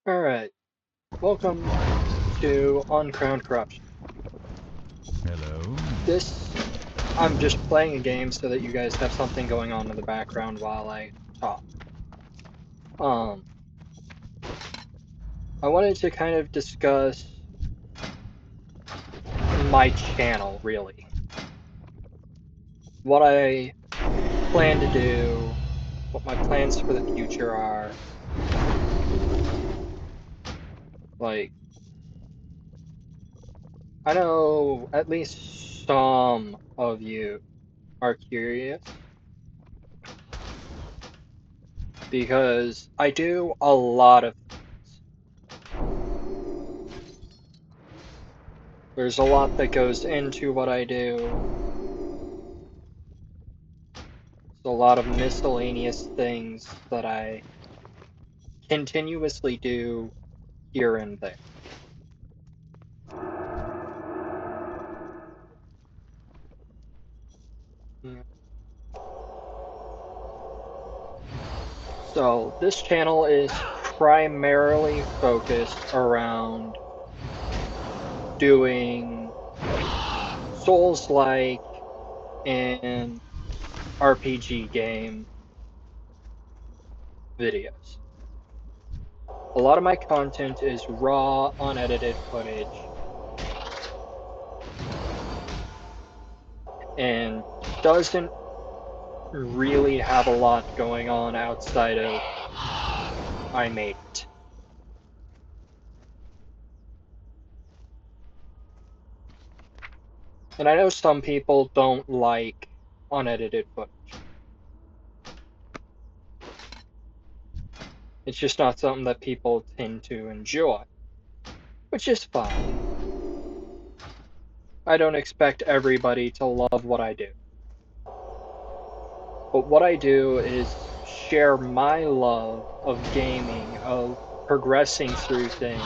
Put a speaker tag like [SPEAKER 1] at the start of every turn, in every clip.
[SPEAKER 1] Alright, welcome to Uncrowned Corruption.
[SPEAKER 2] Hello.
[SPEAKER 1] This, I'm just playing a game so that you guys have something going on in the background while I talk. Um, I wanted to kind of discuss my channel, really. What I plan to do, what my plans for the future are. Like, I know at least some of you are curious, because I do a lot of things. There's a lot that goes into what I do. There's a lot of miscellaneous things that I continuously do here and there. Mm. So this channel is primarily focused around doing Souls-like and RPG game videos. A lot of my content is raw, unedited footage, and doesn't really have a lot going on outside of I made it. And I know some people don't like unedited footage. It's just not something that people tend to enjoy, which is fine. I don't expect everybody to love what I do. But what I do is share my love of gaming, of progressing through things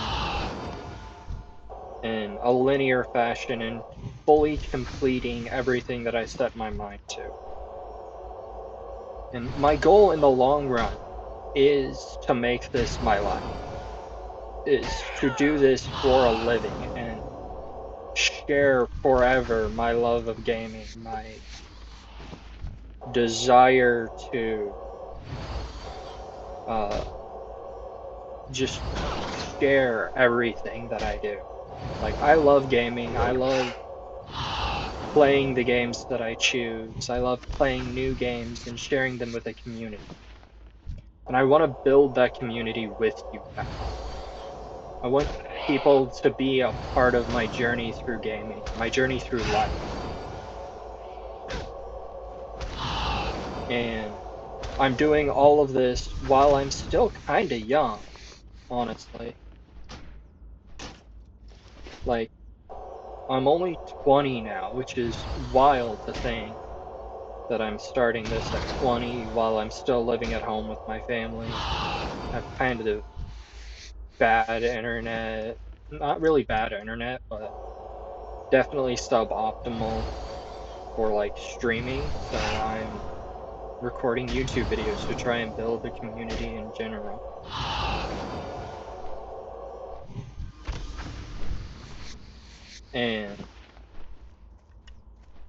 [SPEAKER 1] in a linear fashion and fully completing everything that I set my mind to. And my goal in the long run is to make this my life, is to do this for a living and share forever my love of gaming, my desire to uh, just share everything that I do. Like, I love gaming, I love playing the games that I choose, I love playing new games and sharing them with a community. And I want to build that community with you guys. I want people to be a part of my journey through gaming, my journey through life. And I'm doing all of this while I'm still kinda young, honestly. Like, I'm only 20 now, which is wild to think that I'm starting this at 20 while I'm still living at home with my family. I have kind of bad internet, not really bad internet, but definitely suboptimal for like streaming, so I'm recording YouTube videos to try and build the community in general. And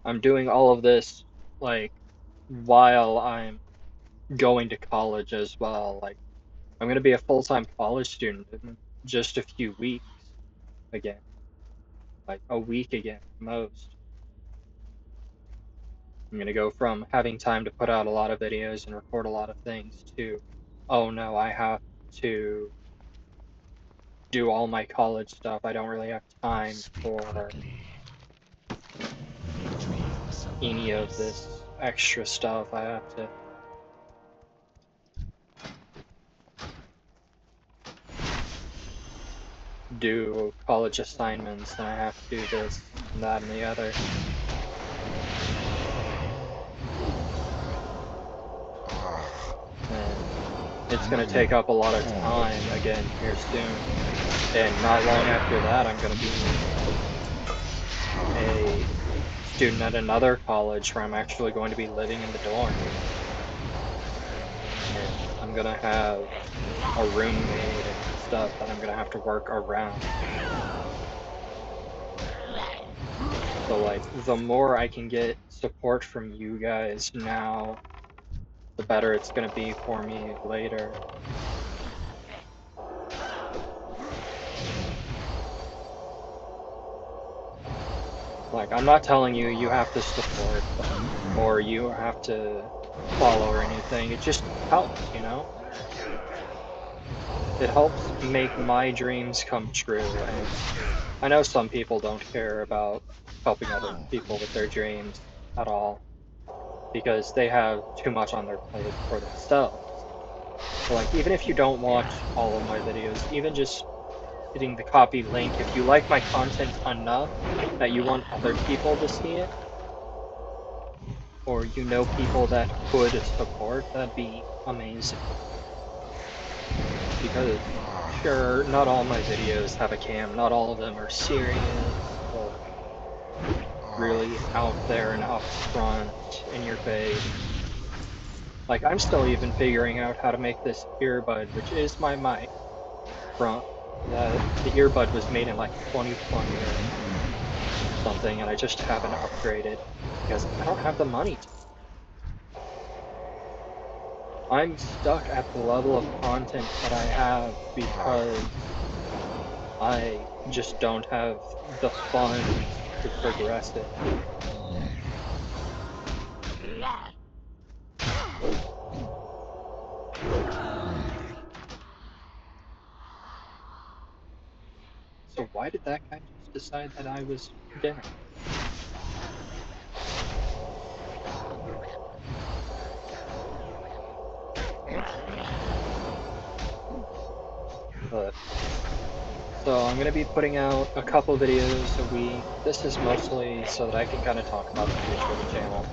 [SPEAKER 1] I'm doing all of this like while I'm going to college as well. Like, I'm gonna be a full-time college student in just a few weeks again. Like a week again most. I'm gonna go from having time to put out a lot of videos and record a lot of things to, oh no, I have to do all my college stuff. I don't really have time for any of this extra stuff. I have to do college assignments and I have to do this and that and the other. And it's going to take up a lot of time again here soon. And not long after that, I'm going to be a student at another college where I'm actually going to be living in the dorm. And I'm going to have a roommate and stuff that I'm gonna have to work around. So like, the more I can get support from you guys now, the better it's gonna be for me later. Like, I'm not telling you you have to support or you have to follow or anything. It just helps, you know? It helps make my dreams come true. And I know some people don't care about helping other people with their dreams at all because they have too much on their plate for themselves. So like, even if you don't watch all of my videos, even just hitting the copy link, if you like my content enough that you want other people to see it, or you know people that could support, that'd be amazing. Because, sure, not all my videos have a cam, not all of them are serious, or really out there and up front, in your face. Like, I'm still even figuring out how to make this earbud, which is my mic, from the earbud was made in like 2020 or something, and I just haven't upgraded because I don't have the money to. I'm stuck at the level of content that I have because I just don't have the funds to progress it. So why did that guy just decide that I was dinner? But so I'm gonna be putting out a couple videos a week. This is mostly so that I can kind of talk about the future of the channel.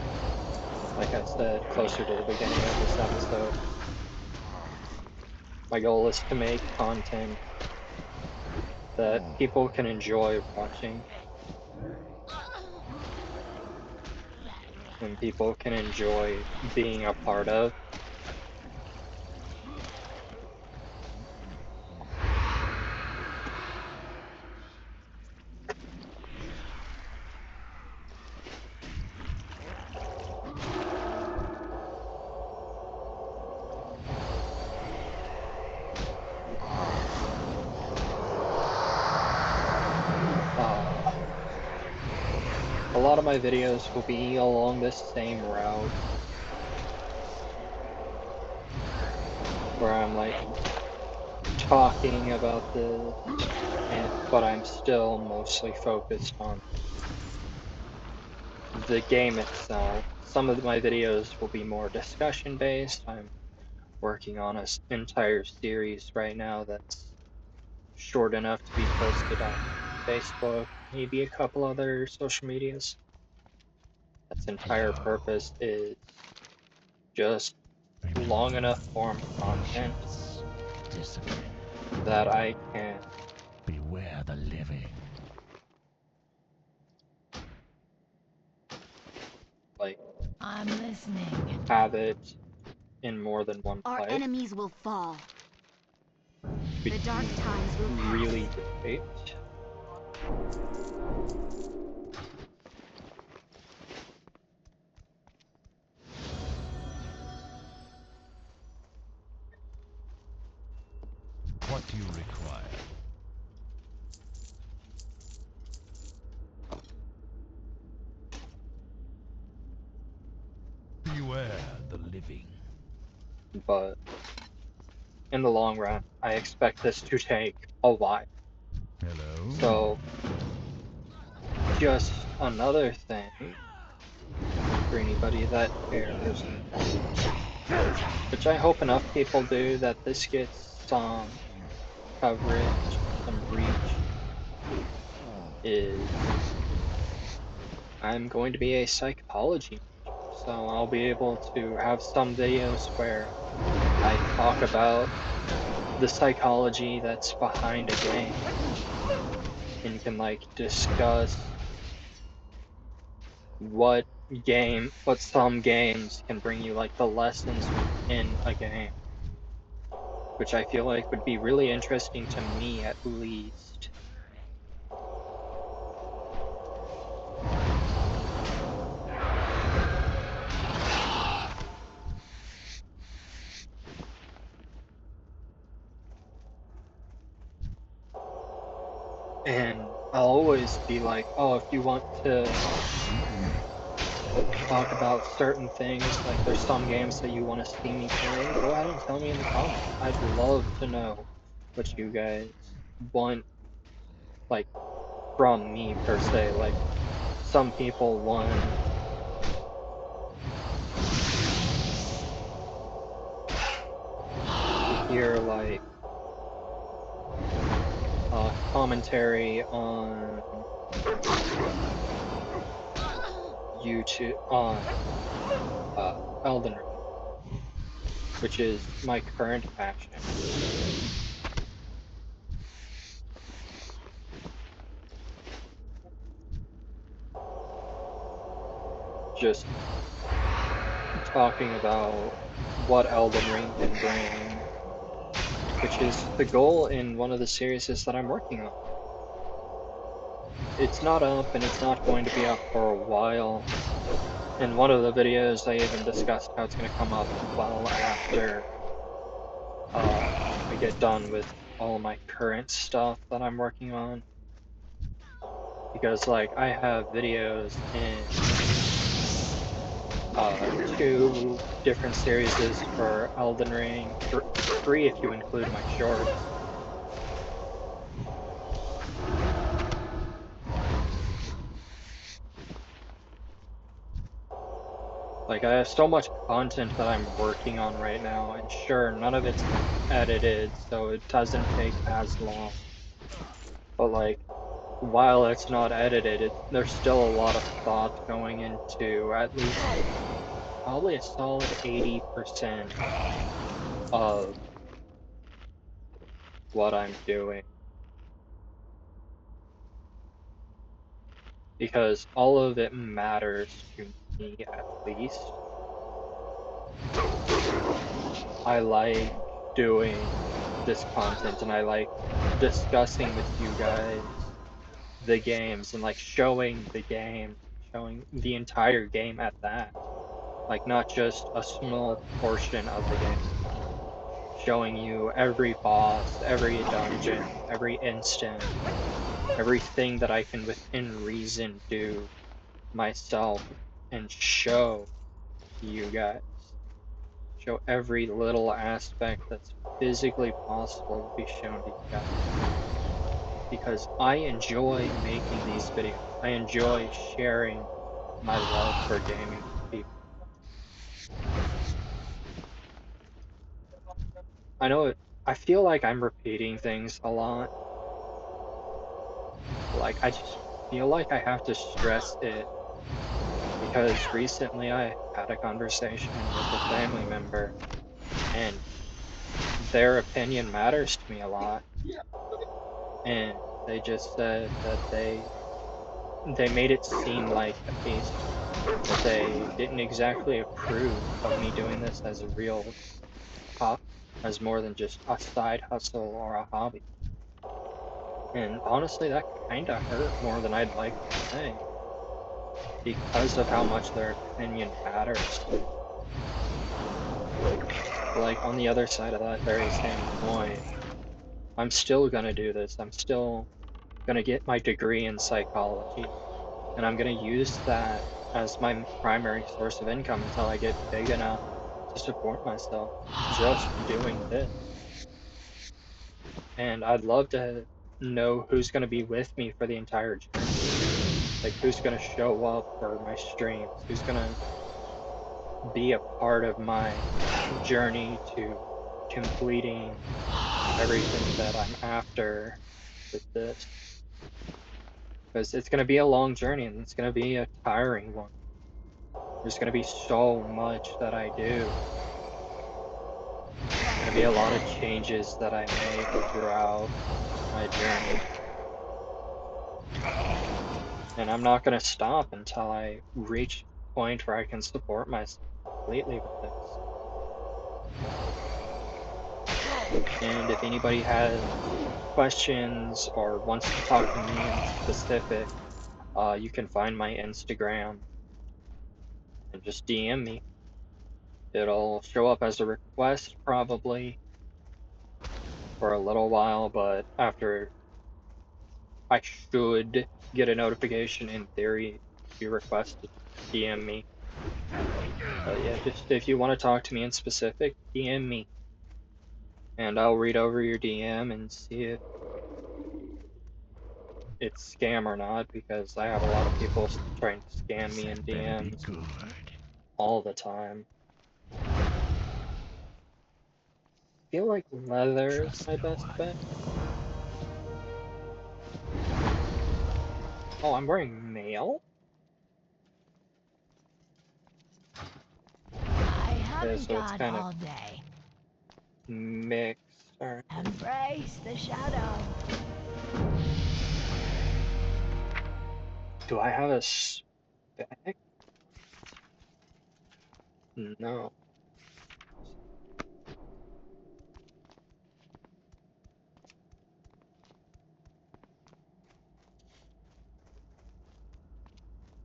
[SPEAKER 1] Like I said, closer to the beginning of this episode. My goal is to make content that people can enjoy watching. And people can enjoy being a part of. A lot of my videos will be along this same route, where I'm like talking about this, but I'm still mostly focused on the game itself. Some of my videos will be more discussion based. I'm working on an entire series right now that's short enough to be posted on Facebook, maybe a couple other social medias. Its entire purpose is just long enough form content that I can
[SPEAKER 2] beware the living.
[SPEAKER 1] like
[SPEAKER 3] I'm listening.
[SPEAKER 1] have it in more than one
[SPEAKER 3] Our
[SPEAKER 1] place.
[SPEAKER 3] enemies will fall.
[SPEAKER 1] Be
[SPEAKER 3] The dark times will pass.
[SPEAKER 1] really great.
[SPEAKER 2] What do you require? Beware the living.
[SPEAKER 1] But in the long run, I expect this to take a while.
[SPEAKER 2] Hello?
[SPEAKER 1] So, just another thing for anybody that cares, which I hope enough people do, that this gets some coverage, some reach, is I'm going to be a psychology major. So I'll be able to have some videos where I talk about the psychology that's behind a game and can like discuss what some games can bring you, like the lessons in a game. which I feel like would be really interesting to me at least. And I'll always be like, oh, if you want to talk about certain things, like there's some games that you want to see me play, go ahead and tell me in the comments. I'd love to know what you guys want, like, from me per se. Like, some people want to hear, like, commentary on YouTube, on Elden Ring, which is my current passion. Just talking about what Elden Ring can bring, which is the goal in one of the series that I'm working on. It's not up and it's not going to be up for a while. In one of the videos I even discussed how it's going to come up well after I get done with all my current stuff that I'm working on. Because like I have videos in 2 different series for Elden Ring, 3 if you include my shorts. Like, I have so much content that I'm working on right now, and sure, none of it's edited, so it doesn't take as long. But like, while it's not edited, there's still a lot of thought going into at least probably a solid 80% of what I'm doing. Because all of it matters to me at least. I like doing this content and I like discussing with you guys the games and like showing the game, showing the entire game at that. Like not just a small portion of the game. Showing you every boss, every dungeon, every instant, everything that I can within reason do myself and show to you guys. Show every little aspect that's physically possible to be shown to you guys. Because I enjoy making these videos. I enjoy sharing my love for gaming with people. I know I feel like I'm repeating things a lot. Like, I just feel like I have to stress it because recently I had a conversation with a family member and their opinion matters to me a lot. And they just said that they made it seem like at least that they didn't exactly approve of me doing this as a real as more than just a side hustle or a hobby. And honestly, that kind of hurt more than I'd like to say because of how much their opinion matters. Like, on the other side of that very same coin, I'm still gonna do this. I'm still gonna get my degree in psychology, and I'm gonna use that as my primary source of income until I get big enough to support myself just doing this. And I'd love to know who's gonna be with me for the entire journey. Like, who's gonna show up for my streams? Who's gonna be a part of my journey to completing everything that I'm after with this? Because it's gonna be a long journey and it's gonna be a tiring one. There's gonna be so much that I do. There's gonna be a lot of changes that I make throughout my journey. And I'm not gonna stop until I reach a point where I can support myself completely with this. And if anybody has questions or wants to talk to me in specific, you can find my Instagram and just DM me. It'll show up as a request probably for a little while, but after I should get a notification in theory if you request to DM me. But yeah, just if you want to talk to me in specific, DM me. And I'll read over your DM and see if it's scam or not, because I have a lot of people trying to scam me in
[SPEAKER 2] That better be
[SPEAKER 1] DMs
[SPEAKER 2] good.
[SPEAKER 1] all the time. I feel like leather is
[SPEAKER 2] Trust
[SPEAKER 1] my
[SPEAKER 2] no
[SPEAKER 1] best
[SPEAKER 2] one.
[SPEAKER 1] bet. Oh, I'm wearing mail?
[SPEAKER 3] I
[SPEAKER 1] Okay,
[SPEAKER 3] haven't
[SPEAKER 1] so it's
[SPEAKER 3] got
[SPEAKER 1] kind of
[SPEAKER 3] all day.
[SPEAKER 1] mixed. Alright.
[SPEAKER 3] Embrace the shadow.
[SPEAKER 1] Do I have a spec? No.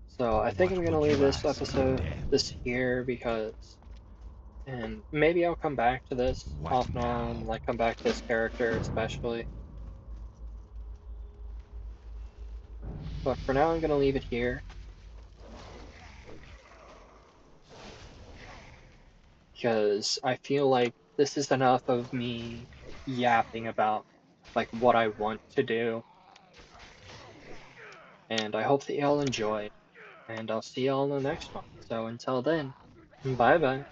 [SPEAKER 1] So I think
[SPEAKER 2] What
[SPEAKER 1] I'm gonna
[SPEAKER 2] would
[SPEAKER 1] leave
[SPEAKER 2] you
[SPEAKER 1] this
[SPEAKER 2] ask in
[SPEAKER 1] episode
[SPEAKER 2] death?
[SPEAKER 1] here because, and maybe I'll come back to this
[SPEAKER 2] What
[SPEAKER 1] off and
[SPEAKER 2] now?
[SPEAKER 1] on, like come back to this character especially. But for now, I'm gonna leave it here because I feel like this is enough of me yapping about like what I want to do, and I hope that y'all enjoyed, and I'll see y'all in the next one. So until then, bye bye.